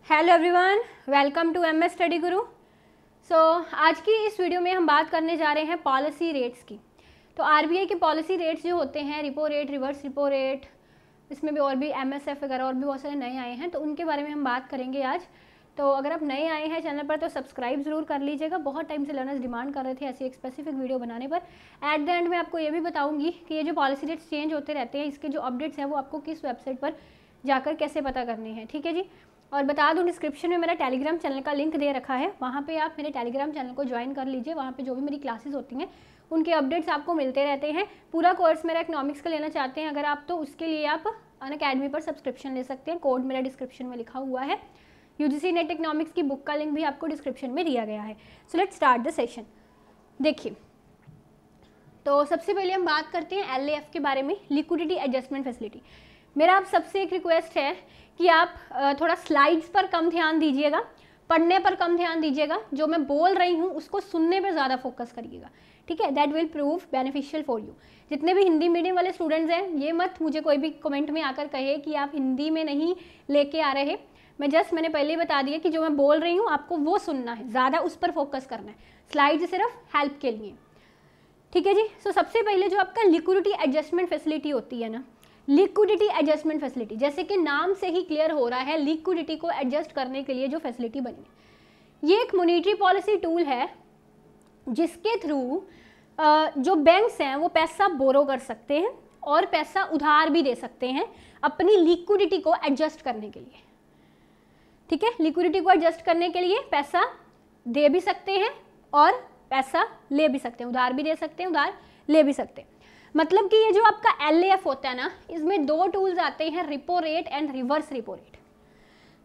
Hello everyone, welcome to MS study Guru. आज की इस वीडियो में हम बात करने जा रहे हैं पॉलिसी रेट्स की। तो आरबीआई के पॉलिसी रेट्स जो होते हैं, repo rate, reverse repo rate, इसमें भी और भी एमएसएफ वगैरह और भी बहुत सारे नए आए हैं, तो उनके बारे में हम बात करेंगे आज। तो अगर आप नए आए हैं चैनल पर तो सब्सक्राइब ज़रूर कर लीजिएगा। बहुत टाइम से लर्नर्स डिमांड कर रहे थे ऐसी एक स्पेसिफिक वीडियो बनाने पर। एट द एंड में आपको ये भी बताऊंगी कि ये जो पॉलिसी रेट्स चेंज होते रहते हैं, इसके जो अपडेट्स हैं वो आपको किस वेबसाइट पर जाकर कैसे पता करने हैं। ठीक है जी। और बता दूं, डिस्क्रिप्शन में मेरा टेलीग्राम चैनल का लिंक दे रखा है, वहाँ पे आप मेरे टेलीग्राम चैनल को ज्वाइन कर लीजिए। वहाँ पे जो भी मेरी क्लासेस होती हैं उनके अपडेट्स आपको मिलते रहते हैं। पूरा कोर्स मेरा इकोनॉमिक्स का लेना चाहते हैं अगर आप, तो उसके लिए आप अनअकैडमी पर सब्सक्रिप्शन ले सकते हैं। कोड मेरा डिस्क्रिप्शन में लिखा हुआ है। यूजीसी नेट इकोनॉमिक्स की बुक का लिंक भी आपको डिस्क्रिप्शन में दिया गया है। So let's start the session. देखिए, तो सबसे पहले हम बात करते हैं एलएएफ के बारे में, लिक्विडिटी एडजस्टमेंट फैसिलिटी। मेरा आप सबसे एक रिक्वेस्ट है कि आप थोड़ा स्लाइड्स पर कम ध्यान दीजिएगा, पढ़ने पर कम ध्यान दीजिएगा। जो मैं बोल रही हूँ उसको सुनने पर ज़्यादा फोकस करिएगा, ठीक है। That will prove beneficial for you. जितने भी हिंदी मीडियम वाले स्टूडेंट्स हैं, ये मत मुझे कोई भी कमेंट में आकर कहे कि आप हिंदी में नहीं लेके आ रहे। मैंने पहले ही बता दिया कि जो मैं बोल रही हूँ आपको वो सुनना है, ज़्यादा उस पर फोकस करना है। स्लाइड सिर्फ हेल्प के लिए, ठीक है जी। सबसे पहले जो आपका लिक्विडिटी एडजस्टमेंट फैसिलिटी होती है ना, लिक्विडिटी एडजस्टमेंट फैसिलिटी, जैसे कि नाम से ही क्लियर हो रहा है, लिक्विडिटी को एडजस्ट करने के लिए जो फैसिलिटी बनी है, ये एक मॉनेटरी पॉलिसी टूल है जिसके थ्रू जो बैंक्स हैं वो पैसा बोरो कर सकते हैं और पैसा उधार भी दे सकते हैं अपनी लिक्विडिटी को एडजस्ट करने के लिए, ठीक है। लिक्विडिटी को एडजस्ट करने के लिए पैसा दे भी सकते हैं और पैसा ले भी सकते हैं, उधार भी दे सकते हैं, उधार ले भी सकते हैं। मतलब कि ये जो आपका एलएएफ होता है ना, इसमें दो टूल्स आते हैं, repo rate and reverse repo rate.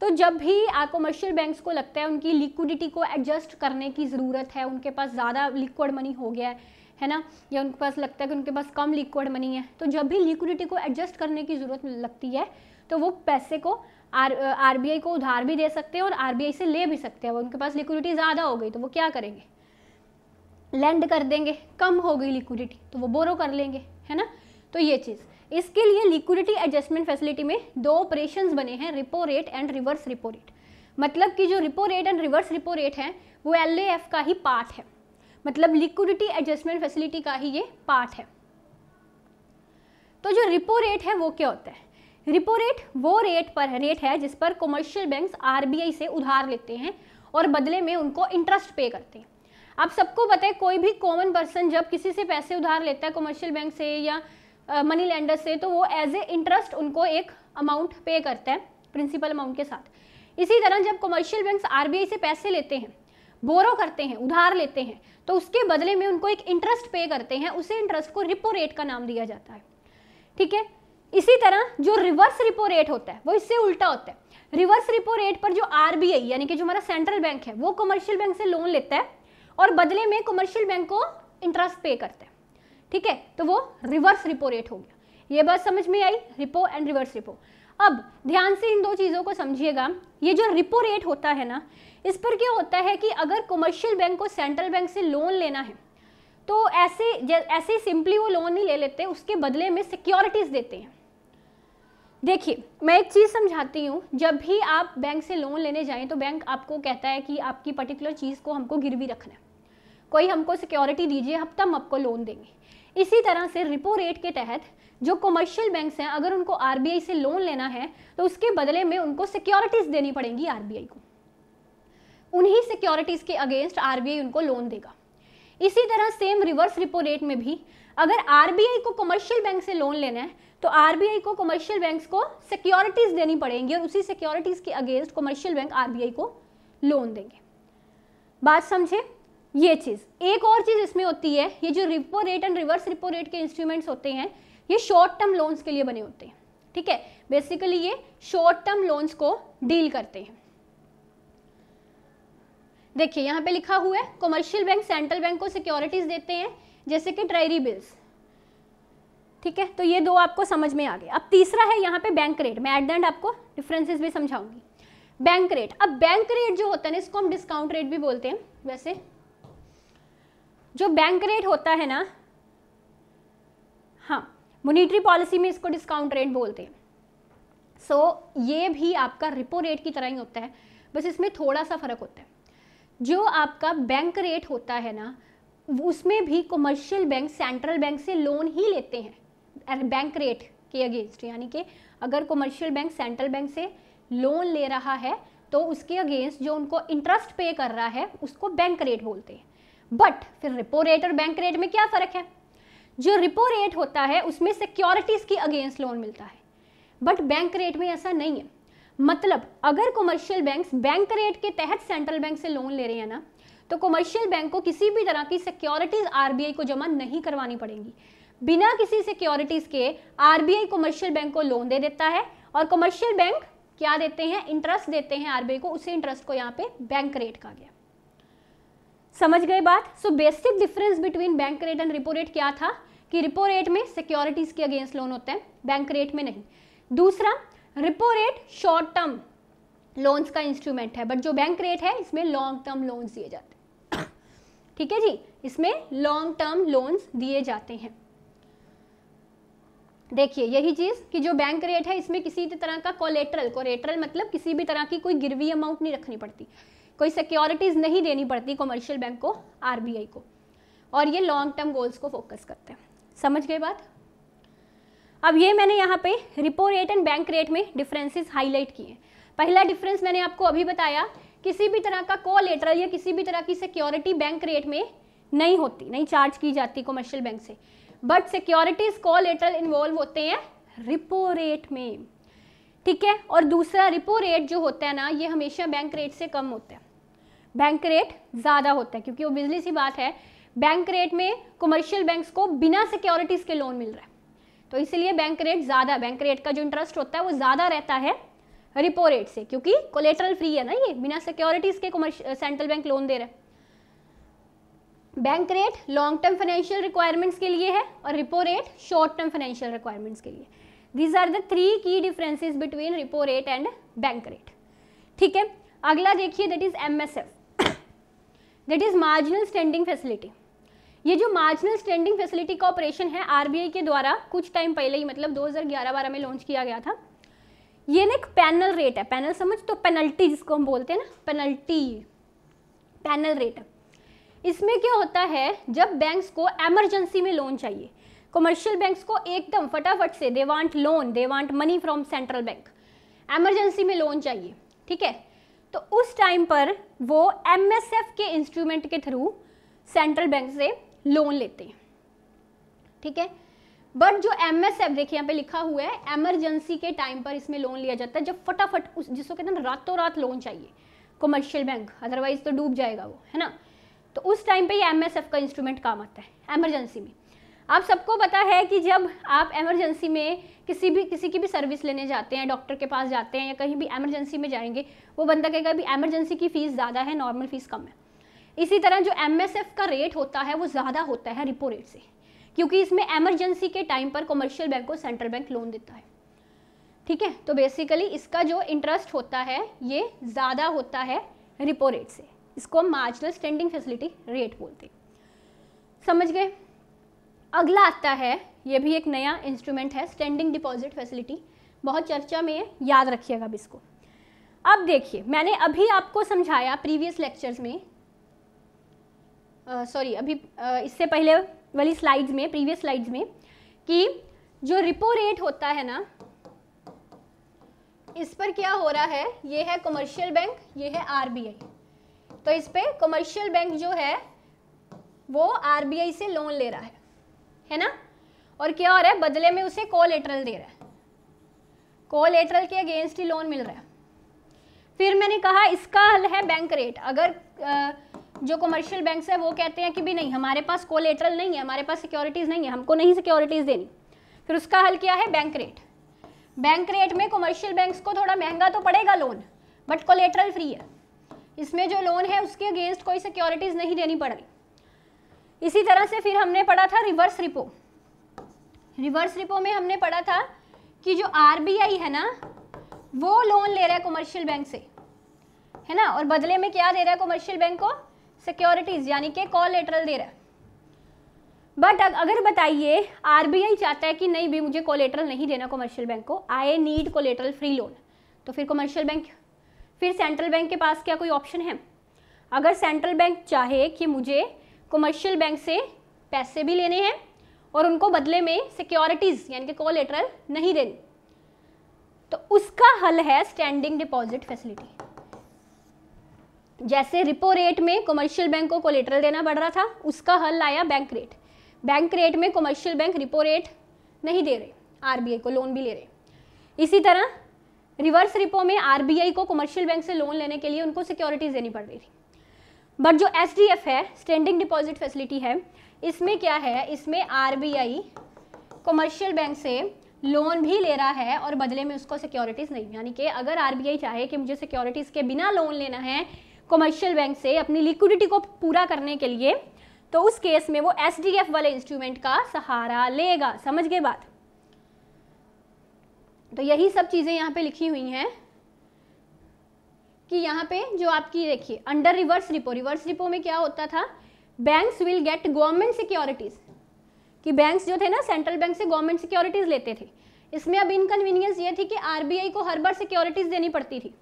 तो जब भी कमर्शियल बैंक्स को लगता है उनकी लिक्विडिटी को एडजस्ट करने की ज़रूरत है, उनके पास ज़्यादा लिक्विड मनी हो गया है ना, या उनके पास लगता है कि उनके पास कम लिक्विड मनी है, तो जब भी लिक्विडिटी को एडजस्ट करने की ज़रूरत लगती है तो वो पैसे को आरबीआई को उधार भी दे सकते हैं और आरबीआई से ले भी सकते हैं। उनके पास लिक्विडिटी ज़्यादा हो गई तो वो क्या करेंगे, लेंड कर देंगे। कम हो गई लिक्विडिटी तो वो बोरो कर लेंगे, है ना। तो ये चीज़, इसके लिए लिक्विडिटी एडजस्टमेंट फैसिलिटी में दो ऑपरेशंस बने हैं, repo rate and reverse repo rate. मतलब कि जो repo rate and reverse repo rate है वो एलएएफ का ही पार्ट है, मतलब लिक्विडिटी एडजस्टमेंट फैसिलिटी का ही ये पार्ट है। तो जो रिपो रेट है वो क्या होता है? रिपो रेट वो रेट है जिस पर कमर्शियल बैंक्स आरबीआई से उधार लेते हैं और बदले में उनको इंटरेस्ट पे करते हैं। आप सबको पता है, कोई भी कॉमन पर्सन जब किसी से पैसे उधार लेता है कमर्शियल बैंक से या मनी लेंडर से, तो वो एज ए इंटरेस्ट उनको एक अमाउंट पे करता है प्रिंसिपल अमाउंट के साथ। इसी तरह जब कमर्शियल बैंक्स आरबीआई से पैसे लेते हैं, बोरो करते हैं, उधार लेते हैं, तो उसके बदले में उनको एक इंटरेस्ट पे करते हैं। उसे इंटरेस्ट को रिपो रेट का नाम दिया जाता है, ठीक है। इसी तरह जो रिवर्स रिपो रेट होता है वो इससे उल्टा होता है। रिवर्स रिपो रेट पर जो आरबीआई यानी कि जो हमारा सेंट्रल बैंक है वो कमर्शियल बैंक से लोन लेता है और बदले में कमर्शियल बैंक को इंटरेस्ट पे करता है, ठीक है। तो वो रिवर्स रिपो रेट हो गया। ये बात समझ में आई, रिपो एंड रिवर्स रिपो। अब ध्यान से इन दो चीज़ों को समझिएगा। ये जो रिपो रेट होता है ना, इस पर क्या होता है कि अगर कमर्शियल बैंक को सेंट्रल बैंक से लोन लेना है तो ऐसे सिंपली वो लोन नहीं ले लेते, उसके बदले में सिक्योरिटीज देते हैं। देखिए, मैं एक चीज़ समझाती हूँ। जब भी आप बैंक से लोन लेने जाएं तो बैंक आपको कहता है कि आपकी पर्टिकुलर चीज़ को हमको गिरवी रखना है, कोई हमको सिक्योरिटी दीजिए, हम आपको लोन देंगे। इसी तरह से रिपो रेट के तहत जो कमर्शियल बैंक्स हैं, अगर उनको आरबीआई से लोन लेना है तो उसके बदले में उनको सिक्योरिटीज देनी पड़ेंगी आरबीआई को। उन्हीं सिक्योरिटीज के अगेंस्ट आरबीआई उनको लोन देगा। इसी तरह सेम रिवर्स रिपो रेट में भी अगर आरबीआई को कमर्शियल बैंक से लोन लेना है तो आरबीआई को कमर्शियल बैंक्स को सिक्योरिटीज देनी पड़ेंगी और उसी सिक्योरिटीज के अगेंस्ट कमर्शियल बैंक आरबीआई को लोन देंगे। बात समझे? ये चीज़। एक और चीज़ इसमें होती है, ये जो repo rate and reverse repo rate के इंस्ट्रूमेंट्स होते हैं ये शॉर्ट टर्म लोन्स के लिए बने होते हैं, ठीक है। बेसिकली ये शॉर्ट टर्म लोन्स को डील करते हैं। देखिए यहाँ पे लिखा हुआ है, कमर्शियल बैंक सेंट्रल बैंक को सिक्योरिटीज देते हैं जैसे कि ट्रेजरी बिल्स, ठीक है। तो ये दो आपको समझ में आ गए। अब तीसरा है यहाँ पे बैंक रेट। मैं एट द एंड आपको डिफरेंसेस भी समझाऊंगी। बैंक रेट, अब बैंक रेट जो होता है ना, इसको हम डिस्काउंट रेट भी बोलते हैं। वैसे जो बैंक रेट होता है ना, हाँ, मॉनेटरी पॉलिसी में इसको डिस्काउंट रेट बोलते हैं। ये भी आपका रिपो रेट की तरह ही होता है, बस इसमें थोड़ा सा फ़र्क होता है। जो आपका बैंक रेट होता है ना, उसमें भी कमर्शियल बैंक सेंट्रल बैंक से लोन ही लेते हैं बैंक रेट के अगेंस्ट, यानी कि अगर कमर्शियल बैंक सेंट्रल बैंक से लोन ले रहा है तो उसके अगेंस्ट जो उनको इंटरेस्ट पे कर रहा है उसको बैंक रेट बोलते हैं। बट फिर रिपो रेट और बैंक रेट में क्या फ़र्क है? जो रिपो रेट होता है उसमें सिक्योरिटीज़ की अगेंस्ट लोन मिलता है, बट बैंक रेट में ऐसा नहीं है। मतलब अगर कमर्शियल बैंक्स बैंक रेट के तहत सेंट्रल बैंक से लोन ले रहे हैं ना, तो कमर्शियल बैंक को किसी भी तरह की सिक्योरिटीज़ आरबीआई को जमा नहीं करवानी पड़ेंगी। बिना किसी सिक्योरिटीज़ के आरबीआई कमर्शियल बैंक को लोन दे देता है, और कमर्शियल बैंक क्या देते हैं? इंटरेस्ट देते हैं आरबीआई को। उसी इंटरेस्ट को यहाँ पे बैंक रेट कहा गया। समझ गए बात? So basic difference between bank rate and repo rate क्या था कि रिपो रेट में सिक्योरिटीज़ के अगेंस्ट लोन होते हैं, बैंक रेट में नहीं। दूसरा, repo rate short term loans का इंस्ट्रूमेंट है, बट जो बैंक रेट है इसमें लॉन्ग टर्म लोन्स दिए जाते हैं। ठीक है जी, इसमें लॉन्ग टर्म लोन्स दिए जाते हैं। देखिए यही चीज़ कि जो बैंक रेट है इसमें किसी भी तरह का कोलेटरल मतलब किसी भी तरह की कोई गिरवी अमाउंट नहीं रखनी पड़ती, कोई सिक्योरिटीज़ नहीं देनी पड़ती कमर्शियल बैंक को आरबीआई को, और ये लॉन्ग टर्म गोल्स को फोकस करते हैं। समझ गए बात? अब ये मैंने यहाँ पे repo rate and bank rate में डिफरेंसेस हाईलाइट किए। पहला डिफरेंस मैंने आपको अभी बताया, किसी भी तरह का कोलेटरल या किसी भी तरह की सिक्योरिटी बैंक रेट में नहीं होती, नहीं चार्ज की जाती कमर्शियल बैंक से, बट सिक्योरिटीज कोलेटरल इन्वॉल्व होते हैं रिपो रेट में। ठीक है, और दूसरा रिपो रेट जो होता है ना, ये हमेशा बैंक रेट से कम होता है, बैंक रेट ज़्यादा होता है, क्योंकि वो बिजली सी बात है, बैंक रेट में कमर्शियल बैंक्स को बिना सिक्योरिटीज़ के लोन मिल रहा है, तो इसीलिए बैंक रेट ज़्यादा, बैंक रेट का जो इंटरेस्ट होता है वो ज़्यादा रहता है रिपो रेट से, क्योंकि कोलेटरल फ्री है ना, ये बिना सिक्योरिटीज़ के कमर्शियल सेंट्रल बैंक लोन दे रहा है। Bank rate long term financial requirements के लिए है और repo rate short term financial requirements के लिए। दीज आर द 3 की differences between repo rate and bank rate. ठीक है, अगला देखिए, that is MSF, that is marginal standing facility. ये जो मार्जिनल स्टैंडिंग फैसिलिटी का ऑपरेशन है आरबीआई के द्वारा कुछ टाइम पहले ही, मतलब 2011-12 में लॉन्च किया गया था। ये ना एक पैनल रेट है, पैनल समझ, तो पेनल्टी जिसको हम बोलते हैं ना, पेनल्टी पैनल रेट। इसमें क्या होता है, जब बैंक्स को एमरजेंसी में लोन चाहिए, कमर्शियल बैंक्स को एकदम फटाफट से they want loan, they want money from central bank, emergency में लोन चाहिए, ठीक है, तो उस टाइम पर वो MSF के इंस्ट्रूमेंट के थ्रू सेंट्रल बैंक से लोन लेते हैं। ठीक है, बट जो MSF देखिए यहाँ पे लिखा हुआ है, एमरजेंसी के टाइम पर इसमें लोन लिया जाता है, जब फटाफट उस जिसको कहते हैं ना रातों रात लोन चाहिए कमर्शियल बैंक, अदरवाइज तो डूब जाएगा वो, है ना, तो उस टाइम पे ये MSF का इंस्ट्रूमेंट काम आता है एमरजेंसी में। आप सबको पता है कि जब आप एमरजेंसी में किसी की भी सर्विस लेने जाते हैं, डॉक्टर के पास जाते हैं या कहीं भी एमरजेंसी में जाएंगे, वो बंदा कहेगा अभी एमरजेंसी की फ़ीस ज़्यादा है, नॉर्मल फ़ीस कम है। इसी तरह जो MSF का रेट होता है वो ज़्यादा होता है रिपो रेट से, क्योंकि इसमें एमरजेंसी के टाइम पर कमर्शियल बैंक को सेंट्रल बैंक लोन देता है। ठीक है, तो बेसिकली इसका जो इंटरेस्ट होता है ये ज़्यादा होता है रिपो रेट से, इसको हम मार्जिनल स्टैंडिंग फैसिलिटी रेट बोलते हैं। समझ गए? अगला आता है, ये भी एक नया इंस्ट्रूमेंट है, स्टैंडिंग डिपॉजिट फैसिलिटी, बहुत चर्चा में है, याद रखिएगा अब इसको। अब देखिए, मैंने अभी आपको समझाया प्रीवियस लेक्चर्स में, इससे पहले वाली स्लाइड्स में, प्रीवियस स्लाइड्स में, कि जो रिपो रेट होता है ना, इस पर क्या हो रहा है, ये है कमर्शियल बैंक, ये है आरबीआई, तो इस पे कमर्शियल बैंक जो है वो आरबीआई से लोन ले रहा है ना, और क्या हो रहा है, बदले में उसे कोलेटरल दे रहा है, कोलेटरल के अगेंस्ट ही लोन मिल रहा है। फिर मैंने कहा इसका हल है बैंक रेट। अगर जो कमर्शियल बैंक्स है वो कहते हैं कि भी नहीं, हमारे पास कोलेटरल नहीं है, हमारे पास सिक्योरिटीज़ नहीं है, हमको नहीं सिक्योरिटीज़ देनी, फिर उसका हल क्या है, बैंक रेट। बैंक रेट में कमर्शियल बैंक्स को थोड़ा महंगा तो पड़ेगा लोन, बट कोलेटरल फ्री है, इसमें जो लोन है उसके अगेंस्ट कोई सिक्योरिटीज़ नहीं देनी पड़ रही। इसी तरह से फिर हमने पढ़ा था रिवर्स रिपो। रिवर्स रिपो में हमने पढ़ा था कि जो आरबीआई है ना वो लोन ले रहा है कमर्शियल बैंक से, है ना, और बदले में क्या दे रहा है कमर्शियल बैंक को, सिक्योरिटीज़, यानी कि कोलेटरल दे रहा है। बट अगर बताइए आरबीआई चाहता है कि नहीं भी मुझे कोलेटरल नहीं देना कमर्शियल बैंक को, I need collateral free loan, तो फिर कमर्शियल बैंक, फिर सेंट्रल बैंक के पास क्या कोई ऑप्शन है? अगर सेंट्रल बैंक चाहे कि मुझे कमर्शियल बैंक से पैसे भी लेने हैं और उनको बदले में सिक्योरिटीज यानी कि कोलेटरल नहीं देनी, तो उसका हल है स्टैंडिंग डिपॉजिट फैसिलिटी। जैसे रिपो रेट में कमर्शियल बैंक को कोलेटरल देना पड़ रहा था, उसका हल आया बैंक रेट। बैंक रेट में कमर्शियल बैंक रिपो रेट नहीं दे रहे, आरबीआई को लोन भी ले रहे। इसी तरह रिवर्स रिपो में आरबीआई को कमर्शियल बैंक से लोन लेने के लिए उनको सिक्योरिटीज देनी पड़ रही थी। बट जो एसडीएफ है, स्टैंडिंग डिपॉजिट फैसिलिटी है, इसमें क्या है, इसमें आरबीआई कमर्शियल बैंक से लोन भी ले रहा है और बदले में उसको सिक्योरिटीज नहीं। यानी कि अगर आरबीआई चाहे कि मुझे सिक्योरिटीज के बिना लोन लेना है कमर्शियल बैंक से अपनी लिक्विडिटी को पूरा करने के लिए, तो उस केस में वो एसडीएफ वाले इंस्ट्रूमेंट का सहारा लेगा। समझ गए बात? तो यही सब चीजें यहाँ पे लिखी हुई हैं कि यहाँ पे जो आपकी देखिए अंडर रिवर्स रिपो में क्या होता था, banks will get government securities, कि बैंक्स जो थे ना सेंट्रल बैंक से गवर्नमेंट सिक्योरिटीज लेते थे। इसमें अब इनकन्वीनियंस ये थी कि आरबीआई को हर बार सिक्योरिटीज देनी पड़ती थी।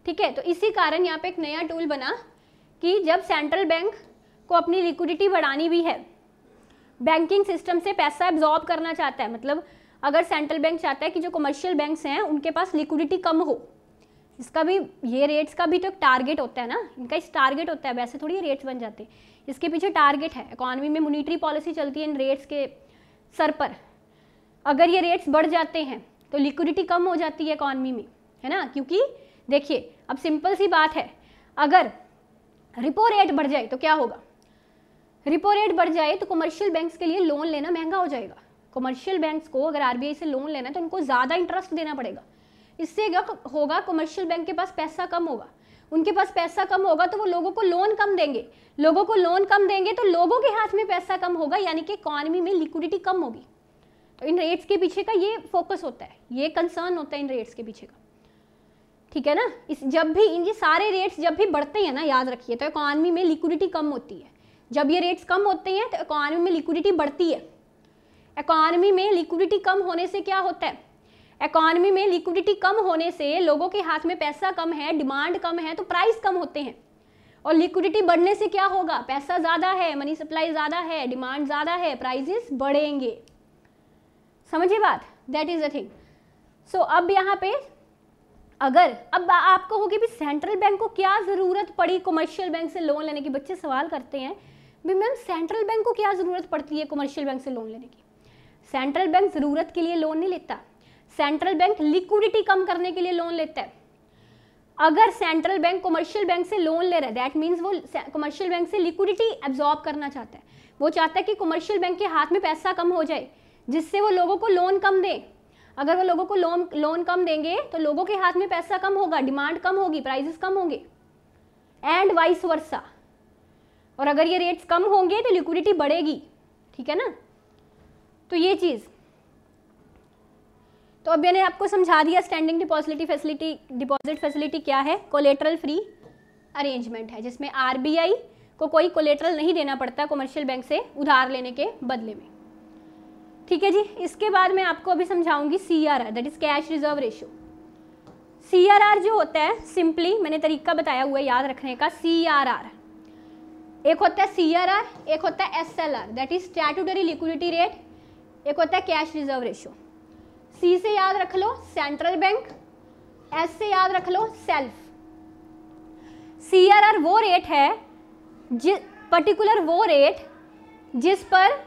ठीक है, तो इसी कारण यहाँ पे एक नया टूल बना कि जब सेंट्रल बैंक को अपनी लिक्विडिटी बढ़ानी भी है, बैंकिंग सिस्टम से पैसा एब्जॉर्ब करना चाहता है, मतलब अगर सेंट्रल बैंक चाहता है कि जो कमर्शियल बैंक्स हैं उनके पास लिक्विडिटी कम हो, इसका भी ये रेट्स का भी तो एक टारगेट होता है ना, इनका इस टारगेट होता है, वैसे थोड़ी रेट्स बन जाते हैं, इसके पीछे टारगेट है। इकोनॉमी में मॉनेटरी पॉलिसी चलती है इन रेट्स के सर पर। अगर ये रेट्स बढ़ जाते हैं तो लिक्विडिटी कम हो जाती है इकोनॉमी में, है ना, क्योंकि देखिए अब सिंपल सी बात है, अगर रिपो रेट बढ़ जाए तो क्या होगा, रिपो रेट बढ़ जाए तो कमर्शियल बैंक्स के लिए लोन लेना महंगा हो जाएगा। कमर्शियल बैंक्स को अगर आरबीआई से लोन लेना है तो उनको ज़्यादा इंटरेस्ट देना पड़ेगा। इससे क्या होगा, कमर्शियल बैंक के पास पैसा कम होगा, उनके पास पैसा कम होगा तो वो लोगों को लोन कम देंगे, लोगों को लोन कम देंगे तो लोगों के हाथ में पैसा कम होगा, यानी कि इकोनॉमी में लिक्विडिटी कम होगी। तो इन रेट्स के पीछे का ये फोकस होता है, ये कंसर्न होता है इन रेट्स के पीछे का। ठीक है ना, इस जब भी इन ये सारे रेट्स जब भी बढ़ते हैं ना, याद रखिए, तो इकोनॉमी में लिक्विडिटी कम होती है। जब ये रेट्स कम होते हैं तो इकोनॉमी में लिक्विडिटी बढ़ती है। इकोनॉमी में लिक्विडिटी कम होने से क्या होता है, इकोनॉमी में लिक्विडिटी कम होने से लोगों के हाथ में पैसा कम है, डिमांड कम है, तो प्राइस कम होते हैं। और लिक्विडिटी बढ़ने से क्या होगा, पैसा ज़्यादा है, मनी सप्लाई ज़्यादा है, डिमांड ज़्यादा है, प्राइसेस बढ़ेंगे। समझिए बात, दैट इज़ द थिंग। सो अब यहाँ पे अगर अब आपको होगी भी सेंट्रल बैंक को क्या ज़रूरत पड़ी कमर्शियल बैंक से लोन लेने की, बच्चे सवाल करते हैं भी मैम सेंट्रल बैंक को क्या ज़रूरत पड़ती है कमर्शियल बैंक से लोन लेने की। सेंट्रल बैंक ज़रूरत के लिए लोन नहीं लेता, सेंट्रल बैंक लिक्विडिटी कम करने के लिए लोन लेता है। अगर सेंट्रल बैंक कमर्शियल बैंक से लोन ले रहा है, दैट मीन्स वो कमर्शियल बैंक से लिक्विडिटी एब्जॉर्ब करना चाहता है। वो चाहता है कि कमर्शियल बैंक के हाथ में पैसा कम हो जाए, जिससे वो लोगों को लोन कम दे। अगर वो लोगों को लोन कम देंगे तो लोगों के हाथ में पैसा कम होगा, डिमांड कम होगी, प्राइसेस कम होंगे, एंड वाइस वर्सा। और अगर ये रेट्स कम होंगे तो लिक्विडिटी बढ़ेगी। ठीक है ना, तो ये चीज़ तो अब मैंने आपको समझा दिया। स्टैंडिंग डिपॉजिट फैसिलिटी क्या है, कोलेटरल फ्री अरेंजमेंट है, जिसमें आरबीआई को कोई कोलेटरल नहीं देना पड़ता कमर्शियल बैंक से उधार लेने के बदले में। ठीक है जी, इसके बाद मैं आपको अभी समझाऊंगी CRR, that is cash reserve ratio. CRR जो होता है, सिंपली मैंने तरीका बताया हुआ है याद रखने का। सीआरआर एक होता है सीआरआर, एक होता है SLR, that is statutory liquidity rate, एक होता है कैश रिजर्व रेशियो। सी से याद रख लो सेंट्रल बैंक, एस से याद रख लो सेल्फ। सीआरआर वो रेट है पर्टिकुलर वो रेट जिस पर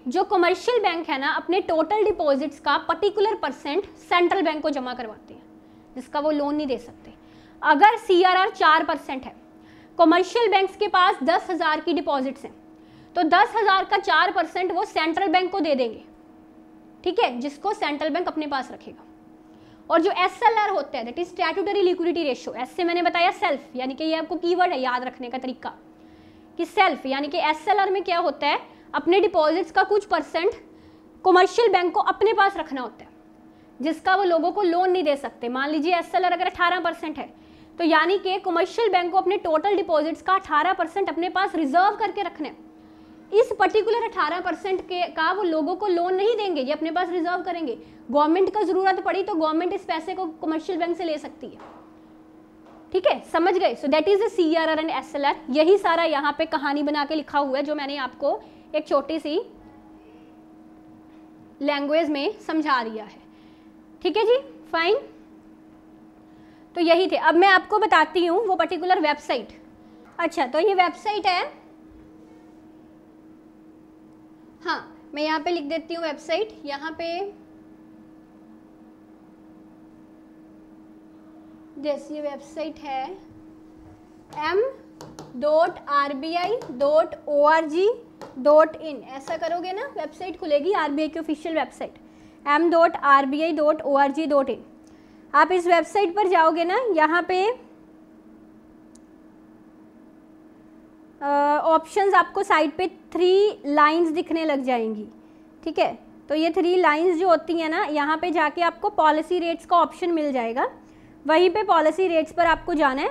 जो कमर्शियल बैंक है ना अपने टोटल डिपॉजिट्स का पर्टिकुलर परसेंट सेंट्रल बैंक को जमा करवाते हैं, जिसका वो लोन नहीं दे सकते। अगर सीआरआर 4% है, कमर्शियल बैंक्स के पास 10,000 की डिपॉजिट्स हैं, तो 10,000 का 4% वो सेंट्रल बैंक को दे देंगे। ठीक है, जिसको सेंट्रल बैंक अपने पास रखेगा। और जो एसएलआर होता है, that is statutory liquidity ratio, S से मैंने बताया सेल्फ, यानी कि ये आपको कीवर्ड है याद रखने का तरीका कि सेल्फ, यानी कि एसएलआर में क्या होता है, अपने डिपॉजिट्स का कुछ परसेंट कमर्शियल बैंक को अपने पास रखना होता है, जिसका वो लोगों को लोन नहीं दे सकते। मान लीजिए एसएलआर अगर 18% है, तो यानी कि कमर्शियल बैंक को अपने टोटल डिपॉजिट्स का 18% अपने पास रिजर्व करके रखना है, इस पर्टिकुलर 18% के का वो लोगों को लोन नहीं देंगे, ये अपने पास रिजर्व करेंगे। गवर्नमेंट का जरूरत पड़ी तो गवर्नमेंट इस पैसे को कमर्शियल बैंक से ले सकती है, ठीक है, समझ गए। So that is the CRR and SLR। यही सारा यहाँ पे कहानी बना के लिखा हुआ है जो मैंने आपको एक छोटी सी लैंग्वेज में समझा दिया है, ठीक है जी, फाइन। तो यही थे। अब मैं आपको बताती हूँ वो पर्टिकुलर वेबसाइट। अच्छा, तो ये वेबसाइट है, हाँ मैं यहाँ पे लिख देती हूँ वेबसाइट। यहाँ पे जैसे वेबसाइट है m.rbi.org.in, ऐसा करोगे ना वेबसाइट खुलेगी, RBI की ऑफिशियल वेबसाइट m.rbi.org.in। आप इस वेबसाइट पर जाओगे ना, यहाँ पे ऑप्शंस आपको साइड पे 3 लाइंस दिखने लग जाएंगी, ठीक है। तो ये 3 लाइंस जो होती हैं ना, यहाँ पे जाके आपको पॉलिसी रेट्स का ऑप्शन मिल जाएगा, वहीं पे पॉलिसी रेट्स पर आपको जाना है।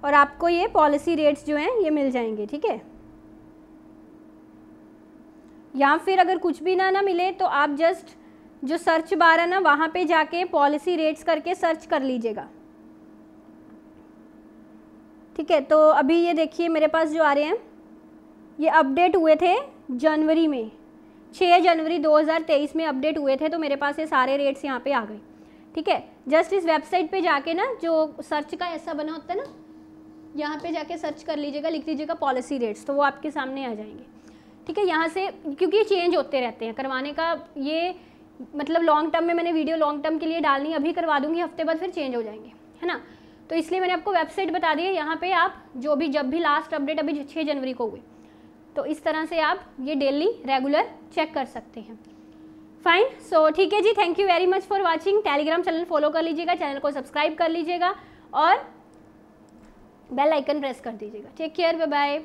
और आपको ये पॉलिसी रेट्स जो हैं ये मिल जाएंगे, ठीक है। या फिर अगर कुछ भी ना मिले तो आप जस्ट जो सर्च बार है ना, वहाँ पे जाके पॉलिसी रेट्स करके सर्च कर लीजिएगा, ठीक है। तो अभी ये देखिए मेरे पास जो आ रहे हैं ये अपडेट हुए थे जनवरी में, 6 जनवरी 2023 में अपडेट हुए थे, तो मेरे पास ये सारे रेट्स यहाँ पे आ गए, ठीक है। जस्ट इस वेबसाइट पे जाके ना, जो सर्च का ऐसा बना होता है ना, यहाँ पे जाके सर्च कर लीजिएगा, लिख लीजिएगा पॉलिसी रेट्स, तो वो आपके सामने आ जाएंगे, ठीक है। यहाँ से क्योंकि ये चेंज होते रहते हैं, करवाने का ये मतलब लॉन्ग टर्म में मैंने वीडियो लॉन्ग टर्म के लिए डालनी, अभी करवा दूंगी, हफ्ते बाद फिर चेंज हो जाएंगे, है ना। तो इसलिए मैंने आपको वेबसाइट बता दी है। यहाँ पे आप जो भी जब भी लास्ट अपडेट अभी 6 जनवरी को हुई, तो इस तरह से आप ये डेली रेगुलर चेक कर सकते हैं, फाइन। सो ठीक है जी, thank you very much for watching. Telegram channel follow कर लीजिएगा, चैनल को सब्सक्राइब कर लीजिएगा और बेल आइकन प्रेस कर दीजिएगा। Take care, bye bye.